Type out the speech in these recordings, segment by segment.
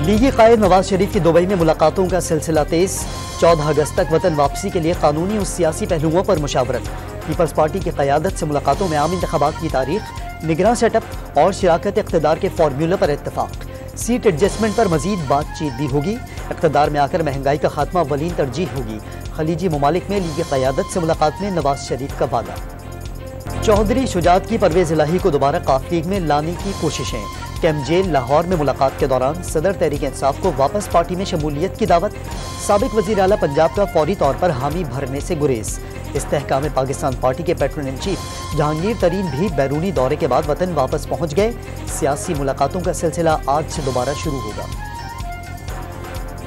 लीगी कायद नवाज शरीफ की दुबई में मुलाकातों का सिलसिला तेज। 14 अगस्त तक वतन वापसी के लिए कानूनी और सियासी पहलुओं पर मुशावरत। पीपल्स पार्टी की क़यादत से मुलाकातों में आम इंतखाबात की तारीख, निगरान सेटअप और शराकत इक़्तिदार के फार्मूले पर इत्तफाक। सीट एडजस्टमेंट पर मजीद बातचीत भी होगी। इक़्तिदार में आकर महंगाई का खात्मा अव्वलीन तरजीह होगी। खलीजी ममालिक में लीगी क़यादत से मुलाकात में नवाज शरीफ का वादा। चौधरी शुजात की परवेज़ इलाही को दोबारा काफ लीग में लाने की कोशिशें। कैंप जेल लाहौर में मुलाकात के दौरान सदर तहरीक इंसाफ को वापस पार्टी में शमूलियत की दावत। साबिक वज़ीर आला पंजाब का फौरी तौर पर हामी भरने से गुरेज। इस्तेहकाम पाकिस्तान पार्टी के पैट्रन इन चीफ जहांगीर तरीन भी बैरूनी दौरे के बाद वतन वापस पहुंच गए। सियासी मुलाकातों का सिलसिला आज से दोबारा शुरू होगा।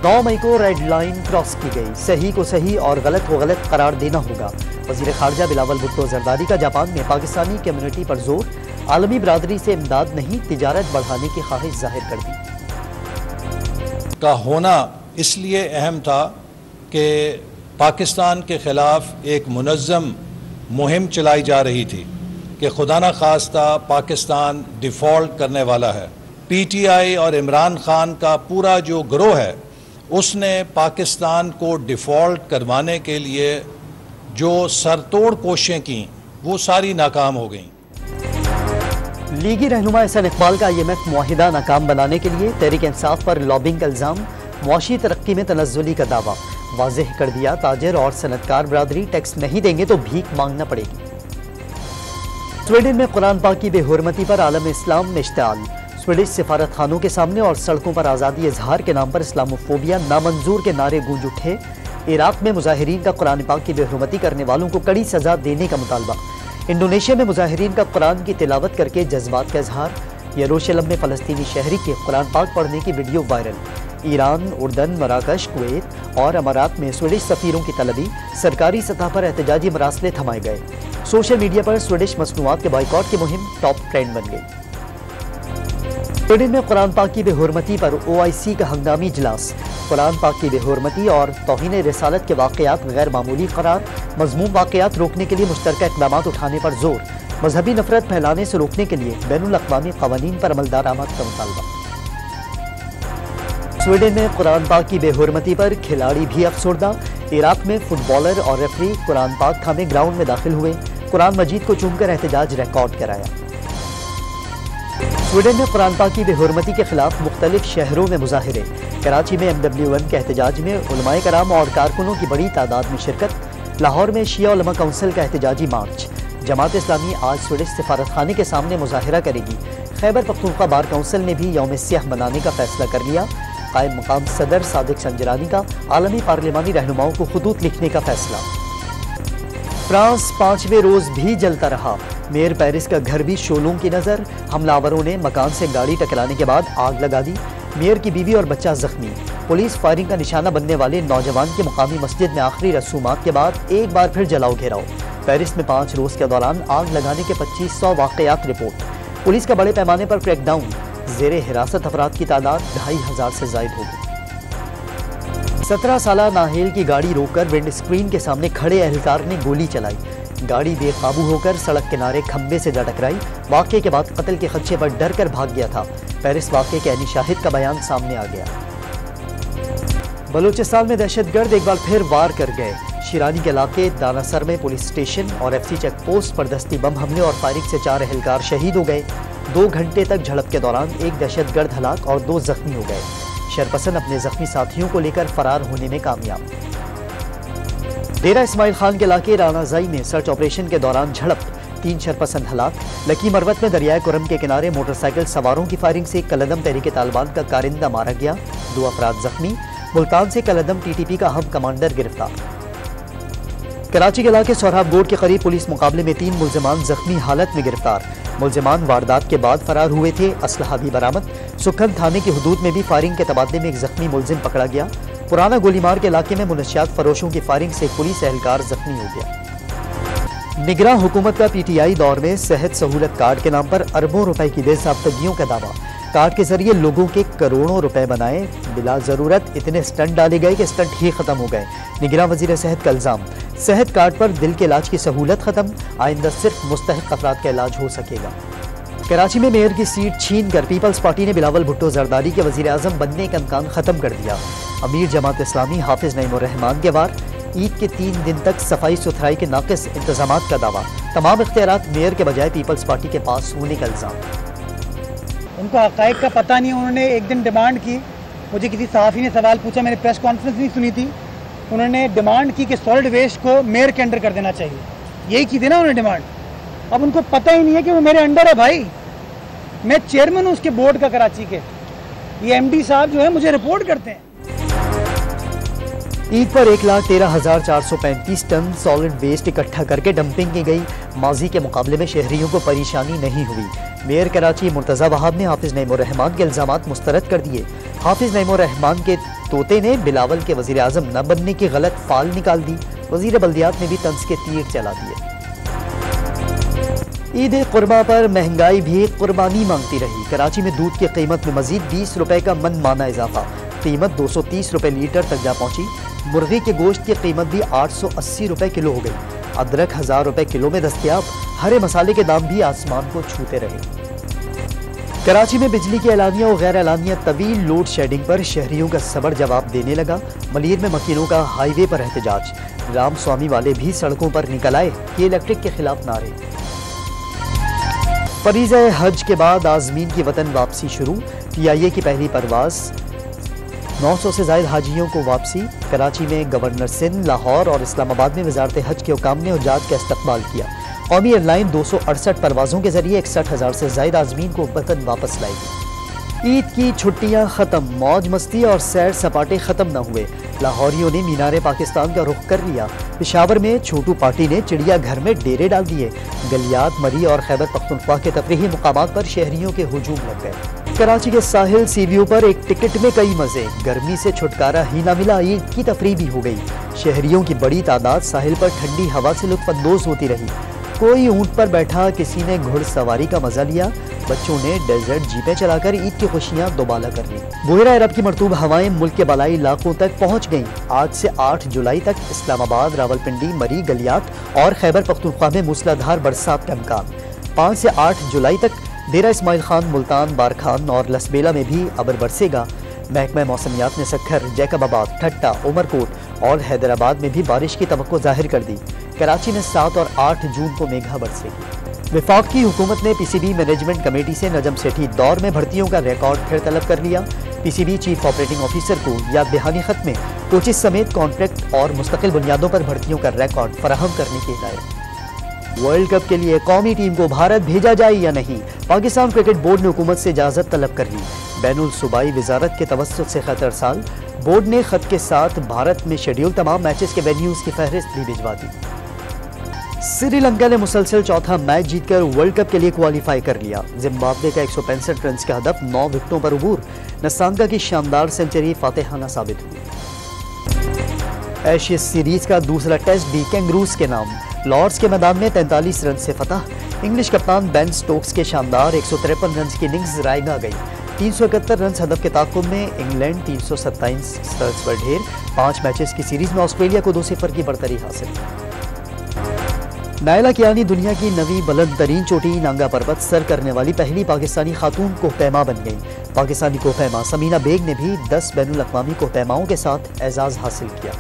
9 मई को रेड लाइन क्रॉस की गई। सही को सही और गलत को गलत करार देना होगा। वज़ीर खारजा बिलावल भुट्टो जरदारी का जापान में पाकिस्तानी कम्युनिटी पर जोर। आलमी बरादरी से इमदाद नहीं, तिजारत बढ़ाने की ख्वाहिश जाहिर कर दी। का होना इसलिए अहम था कि पाकिस्तान के ख़िलाफ़ एक मुनज़्ज़म मुहिम चलाई जा रही थी कि खुदा न खास्ता पाकिस्तान डिफ़ॉल्ट करने वाला है। PTI और इमरान खान का पूरा जो गिरोह है उसने पाकिस्तान को डिफ़ॉल्ट करवाने के लिए जो सरतोड़ कोशिशें की वो सारी नाकाम हो गईं। लीगी रहनुमा एहसन इकबाल का IMF मुआहिदा नाकाम बनाने के लिए तहरीक इंसाफ पर लॉबिंग का इल्ज़ाम। मुआशी तरक्की में तनज़्ज़ुली का दावा। वाज़ेह कर दिया ताजिर और सनतकार बरादरी टैक्स नहीं देंगे तो भीख मांगना पड़ेगी। स्वीडन में कुरान पाक की बेहुरमती पर आलम इस्लाम में इश्तिआल। स्वीडिश सिफारत खानों के सामने और सड़कों पर आज़ादी इजहार के नाम पर इस्लामोफोबिया नामंजूर के नारे गूंज उठे। इराक में मुजाहिरीन का कुरान पाक की बेहुरमती करने वालों को कड़ी सजा देने का मुतालबा। इंडोनेशिया में मुजाहिरीन का कुरान की तिलावत करके जज्बात का इजहार। यरूशलेम में फ़लस्तीनी शहरी के कुरान पाक पढ़ने की वीडियो वायरल। ईरान, उर्दन, मराकश, कुवैत और अमारात में स्वीडिश सफ़ीरों की तलबी। सरकारी सतह पर एहतजाजी मरासले थमाए गए। सोशल मीडिया पर स्वीडिश मसनूआत के बाइकॉट की मुहिम टॉप ट्रेंड बन गई। स्वीडन में कुरान पाक की बेहुरमती पर OIC का हंगामी इजलास। कुरान पाक की बेहुरमती और तौहीन रिसालत के वाक़यात गैर मामूली करार। मज़मूम वाक़यात रोकने के लिए मुश्तरका इक़दाम उठाने पर जोर। मजहबी नफरत फैलाने से रोकने के लिए बैनुल अक़वामी क़वानीन पर अमल दरामद का मुतालबा। स्वीडन में कुरान पाक की बेहुरमती पर खिलाड़ी भी अफसरदा। इराक में फुटबॉलर और रेफरी कुरान पाक थामे ग्राउंड में दाखिल हुए। कुरान मजीद को चूमकर एहतजाज रिकॉर्ड कराया। स्वीडन में कुरान पाक की बेहुरमती के खिलाफ मुख्तलिफ शहरों में मुजाहिरे। कराची में MW1 के एहतजाज में उलमाए कराम और कारकुनों की बड़ी तादाद में शिरकत। लाहौर में शिया उलमा काउंसिल का एहतजाजी मार्च। जमात इस्लामी आज स्वीडिश सिफारत खाने के सामने मुजाहिरा करेगी। खैबर पख्तूनख्वा बार काउंसिल ने भी यौम सियाह मनाने का फैसला कर लिया। कायम मकाम सदर सादिक संजरानी का आलमी पार्लिमानी रहनुमाओं को खुतूत लिखने का फैसला। फ्रांस 5वें रोज भी जलता रहा। मेयर पेरिस का घर भी शोलों की नजर। हमलावरों ने मकान से गाड़ी टकराने के बाद आग लगा दी। मेयर की बीवी और बच्चा जख्मी। पुलिस फायरिंग का निशाना बनने वाले नौजवान के मुकामी मस्जिद में आखिरी रसूमात के बाद एक बार फिर जलाओ घेराव। पेरिस में 5 रोज के दौरान आग लगाने के 2500 वाकयात रिपोर्ट। पुलिस का बड़े पैमाने पर क्रैकडाउन। जेरे हिरासत अफराद की तादाद 2500 से जायद हो गई। 17 साला नाहेल की गाड़ी रोककर विंड स्क्रीन के सामने खड़े एहलकार ने गोली चलाई। गाड़ी बेकाबू होकर सड़क किनारे खंबे से जा टकराई। वाक़े के बाद कत्ल के खदशे पर डर कर भाग गया था। पेरिस वाक़े के अहनी शाहिद का बयान सामने आ गया। बलूचिस्तान में दहशतगर्द एक बार फिर वार कर गए। शिरानी के इलाके दानासर में पुलिस स्टेशन और FC चेक पोस्ट पर दस्ती बम हमले और फायरिंग से 4 एहलकार शहीद हो गए। 2 घंटे तक झड़प के दौरान एक दहशतगर्द हलाक और 2 जख्मी हो गए। शरपसंद अपने जख्मी साथियों को लेकर फरार होने में कामयाब। डेरा इस्माइल खान के इलाके रानाजाई में सर्च ऑपरेशन के दौरान झड़प, 3 शरपसंद हलाक। लकी मरवत में दरियाए कुरम के किनारे मोटरसाइकिल सवारों की फायरिंग से कलदम तहरीक तालिबान का कारिंदा मारा गया। 2 अफराद जख्मी। मुल्तान से कलदम TTP का हम कमांडर गिरफ्तार। कराची के इलाके सोहराबगोड के करीब पुलिस मुकाबले में 3 मुल्जिमान जख्मी हालत में गिरफ्तार। मुल्जिमान वारदात के बाद फरार हुए थे। असलहा भी बरामद। सुखन थाने की हुदूद में भी फायरिंग के तबादले में एक जख्मी मुल्जिम पकड़ा गया। पुराना गोलीमार के इलाके में मुनशियात फरोशों की फायरिंग से पुलिस एहलकार जख्मी हो गया। निगरान हुकूमत का PTI दौर में सेहत सहूलत कार्ड के नाम पर अरबों रुपए की बेज़ाब्तगियों का दावा। कार्ड के जरिए लोगों के करोड़ों रुपए बनाए। बिला जरूरत इतने स्टंट डाले गए कि स्टंट ही खत्म हो गए। निगरान वजीर सेहत का इल्जाम। सेहत कार्ड पर दिल के इलाज की सहूलत खत्म। आइंदा सिर्फ मुस्तहिक अफराद का इलाज हो सकेगा। कराची में मेयर की सीट छीन कर पीपल्स पार्टी ने बिलावल भुट्टो जरदारी के वजीर आजम बनने का इम्कान खत्म कर दिया। अमीर जमात इस्लामी हाफिज नईमुर्रहमान के वार, ईद के 3 दिन तक सफाई सुथराई के नाकिस इंतजामात का दावा, तमाम इख्तियारात मेयर के बजाय पीपल्स पार्टी के पास होने का इल्जाम। उनको हक़ाइक़ का पता नहीं। उन्होंने एक दिन डिमांड की, मुझे किसी सहाफ़ी ने सवाल पूछा, मैंने प्रेस कॉन्फ्रेंस नहीं सुनी थी, उन्होंने डिमांड की कि सॉलिड वेस्ट को मेयर के अंडर कर देना चाहिए। यही की थी ना उन्होंने डिमांड। अब उनको पता ही नहीं है कि वो मेरे अंडर है। भाई मैं चेयरमैन हूँ उसके बोर्ड का कराची के, ये एमडी साहब जो है मुझे रिपोर्ट करते हैं। ईद पर 1,13,435 टन सॉलिड वेस्ट इकट्ठा करके डंपिंग की गई। माजी के मुकाबले में शहरियों को परेशानी नहीं हुई। मेयर कराची मुर्तज़ा वहाब ने हाफिज नईमुर्रहमान के इल्जामात मुस्तरद कर दिए। हाफिज नईमुर्रहमान के तोते ने बिलावल के वज़ीर आज़म न बनने की गलत फाल निकाल दी। वज़ीर बल्दियात ने भी तंज के तीर चला दिए। ईद कुर्बा पर महंगाई भी कुर्बानी मांगती रही। कराची में दूध की कीमत में मजीद 20 रुपए का मनमाना इजाफा, कीमत 230 रुपए लीटर तक जा पहुंची। मुर्गी के गोश्त की कीमत भी 880 रुपए किलो हो गई। अदरक 1000 रुपए किलो में दस्तयाब। हरे मसाले के दाम भी आसमान को छूते रहे। कराची में बिजली की एलानिया और गैर एलानिया तवील लोड शेडिंग पर शहरियों का सबर जवाब देने लगा। मलीर में मकीनों का हाईवे पर एहतजाज, राम स्वामी वाले भी सड़कों पर निकल आए कि इलेक्ट्रिक के खिलाफ नारे। फरीज़ा हज के बाद आज़मीन की वतन वापसी शुरू। PIA की पहली परवाज, 900 से ज़ायद हाजियों को वापसी। कराची में गवर्नर सिंध, लाहौर और इस्लामाबाद में वजारत हज के हुकाम ने हुज्जाज का इस्तकबाल किया। कौमी एयरलाइन 268 परवाज़ों के जरिए 61,000 से ज़ायद आज़मीन को वतन वापस लाएगी। ईद की छुट्टियां खत्म, मौज मस्ती और सैर सपाटे खत्म न हुए। लाहौरियों ने मीनारे पाकिस्तान का रुख कर लिया। पेशावर में छोटू पार्टी ने चिड़ियाघर में डेरे डाल दिए। गलियात, मरी और खैबर पख्तूनख्वा के तफरीही मुकामात पर शहरियों के हुजूम लग गए। कराची के साहिल सी व्यू पर एक टिकट में कई मजे, गर्मी से छुटकारा ही ना मिला, ईद की तफरीह भी हो गई। शहरियों की बड़ी तादाद साहिल पर ठंडी हवा से लुत्फअंदोज होती रही। कोई ऊंट पर बैठा, किसी ने घुड़सवारी का मजा लिया। बच्चों ने डेजर्ट जीपें चलाकर ईद की खुशियां दोबाला कर ली। बुहरा अरब की मरतूब हवाएं मुल्क के बलाई इलाकों तक पहुंच गईं। आज से 8 जुलाई तक इस्लामाबाद, रावलपिंडी, मरी, गलियात और खैबर पख्तूनख्वा में मूसलाधार बरसात का इम्कान। 5 से 8 जुलाई तक डेरा इस्माइल खान, मुल्तान, बारखान और लसबेला में भी अबर बरसेगा। महकमा मौसमियात ने सक्खर, जैकबाबाद, ठट्टा, उमरकोट और हैदराबाद में भी बारिश की तवक्को जाहिर कर दी। कराची में 7 और 8 जून को मेघा बरसेगी। वफाक की हुकूमत ने PCB मैनेजमेंट कमेटी से नजम सेठी दौर में भर्तियों का रिकॉर्ड फिर तलब कर लिया। PCB चीफ ऑपरेटिंग ऑफिसर को याद दहानी खत में कोचिज समेत कॉन्ट्रैक्ट और मुस्तकिल बुनियादों पर भर्तियों का रिकॉर्ड फराहम करने की हिदायत। वर्ल्ड कप के लिए कौमी टीम को भारत भेजा जाए या नहीं, पाकिस्तान क्रिकेट बोर्ड ने हुकूमत से इजाजत तलब कर ली। बैनुल सूबाई वजारत के तवस्सुत से खत अरसाल, बोर्ड ने खत के साथ भारत में शेड्यूल तमाम मैचेस के वेन्यूज की फहरिस्त भी भिजवा दी। श्रीलंका ने मुसलसल चौथा मैच जीतकर वर्ल्ड कप के लिए क्वालिफाई कर लिया। जिम्बाब्वे का 165 रन का हदफ 9 विकेटों पर उबूर। नसांगा की शानदार सेंचुरी फातेहाना साबित हुई। एशिया सीरीज का दूसरा टेस्ट भी कैंगरूज के नाम, लॉर्ड्स के मैदान में 43 रन से फतह। इंग्लिश कप्तान बेन स्टोक्स के शानदार 153 रन की इनिंग्स रायगा गई। 371 रन हदफ के ताकुब में इंग्लैंड 327 रन पर ढेर। 5 मैचेस की सीरीज में ऑस्ट्रेलिया को 2-0 की बढ़तरी हासिल। नायला कियानी दुनिया की नवी बुलंद तरीन चोटी नांगा पर्वत सर करने वाली पहली पाकिस्तानी खातून कोहपैमा बन गई। पाकिस्तानी कोहपैमा समीना बेग ने भी 10 बैनुल अक़वामी कोहपैमाओं के साथ एजाज़ हासिल किया।